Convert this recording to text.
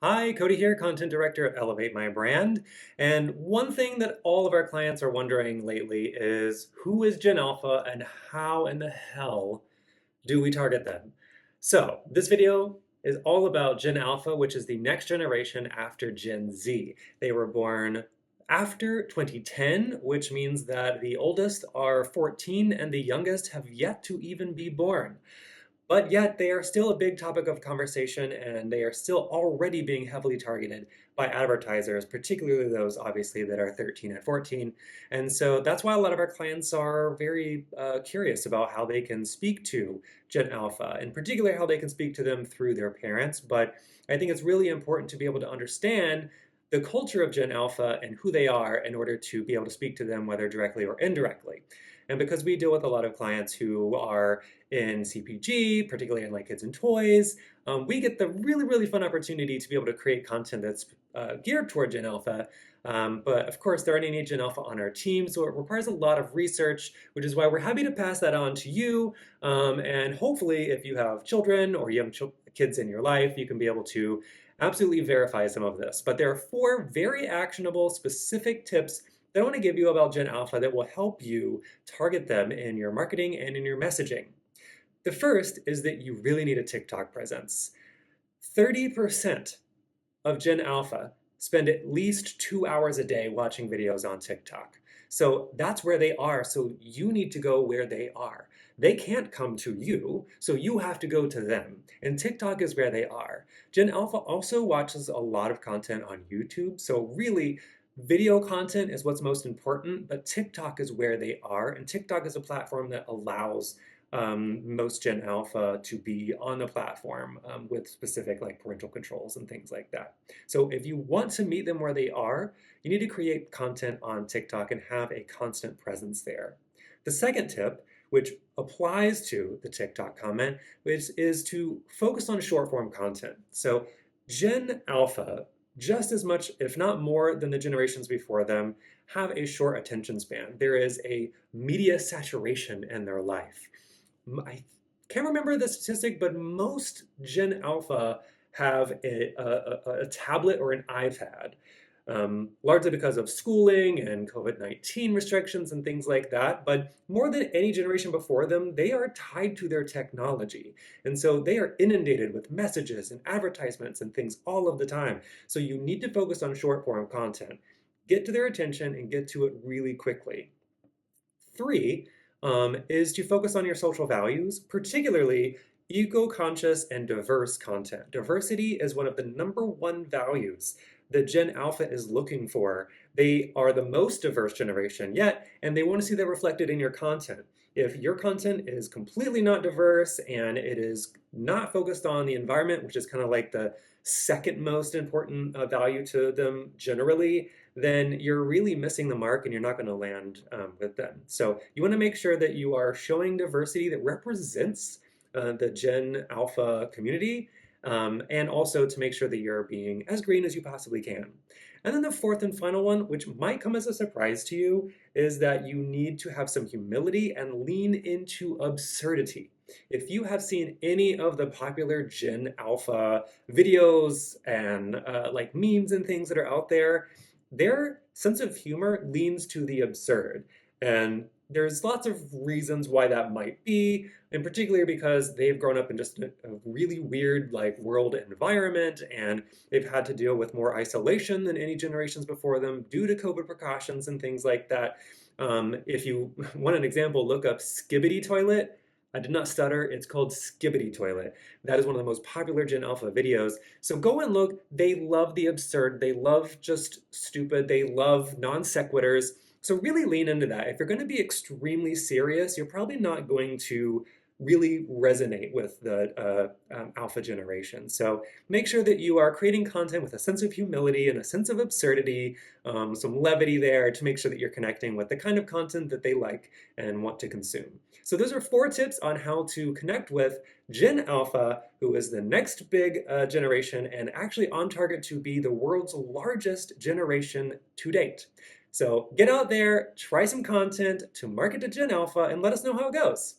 Hi, Cody here, Content Director at Elevate My Brand. And one thing that all of our clients are wondering lately is who is Gen Alpha and how in the hell do we target them? So, this video is all about Gen Alpha, which is the next generation after Gen Z. They were born after 2010, which means that the oldest are 14 and the youngest have yet to even be born. But yet they are still a big topic of conversation and they are still already being heavily targeted by advertisers, particularly those obviously that are 13 and 14. And so that's why a lot of our clients are very curious about how they can speak to Gen Alpha, in particular how they can speak to them through their parents. But I think it's really important to be able to understand the culture of Gen Alpha and who they are in order to be able to speak to them, whether directly or indirectly. And because we deal with a lot of clients who are in CPG, particularly in like kids and toys, we get the really fun opportunity to be able to create content that's geared toward Gen Alpha. But of course, there aren't any Gen Alpha on our team, so it requires a lot of research, which is why we're happy to pass that on to you. And hopefully, if you have children or young kids in your life, you can be able to absolutely verify some of this. But there are 4 very actionable, specific tips that I want to give you about Gen Alpha that will help you target them in your marketing and in your messaging. The first is that you really need a TikTok presence. 30% of Gen Alpha spend at least 2 hours a day watching videos on TikTok. So that's where they are. So you need to go where they are. They can't come to you, so you have to go to them. And TikTok is where they are. Gen Alpha also watches a lot of content on YouTube. So really, video content is what's most important, but TikTok is where they are. And TikTok is a platform that allows most Gen Alpha to be on the platform with specific like parental controls and things like that. So if you want to meet them where they are, you need to create content on TikTok and have a constant presence there. The second tip, which applies to the TikTok comment, which is to focus on short form content. So Gen Alpha, just as much, if not more than the generations before them, have a short attention span. There is a media saturation in their life. I can't remember the statistic, but most Gen Alpha have a tablet or an iPad, largely because of schooling and COVID-19 restrictions and things like that. But more than any generation before them, they are tied to their technology. And so they are inundated with messages and advertisements and things all of the time. So you need to focus on short form content, get to their attention and get to it really quickly. 3 is to focus on your social values, particularly eco-conscious and diverse content. Diversity is one of the #1 values that Gen Alpha is looking for. They are the most diverse generation yet, and they want to see that reflected in your content. If your content is completely not diverse and it is not focused on the environment, which is kind of like the second most important value to them generally, then you're really missing the mark and you're not going to land with them. So you want to make sure that you are showing diversity that represents the Gen Alpha community, and also to make sure that you're being as green as you possibly can. And then the fourth and final one, which might come as a surprise to you, is that you need to have some humility and lean into absurdity. If you have seen any of the popular Gen Alpha videos and like memes and things that are out there, their sense of humor leans to the absurd. And there's lots of reasons why that might be, in particular because they've grown up in just a really weird like world environment and they've had to deal with more isolation than any generations before them due to COVID precautions and things like that. If you want an example, look up Skibbity Toilet. I did not stutter. It's called Skibbity Toilet. That is one of the most popular Gen Alpha videos. So go and look. They love the absurd. They love just stupid. They love non sequiturs. So really lean into that. If you're going to be extremely serious, you're probably not going to really resonate with the alpha generation. So make sure that you are creating content with a sense of humility and a sense of absurdity, some levity there to make sure that you're connecting with the kind of content that they like and want to consume. So those are 4 tips on how to connect with Gen Alpha, who is the next big generation and actually on target to be the world's largest generation to date. So get out there, try some content to market to Gen Alpha, and let us know how it goes.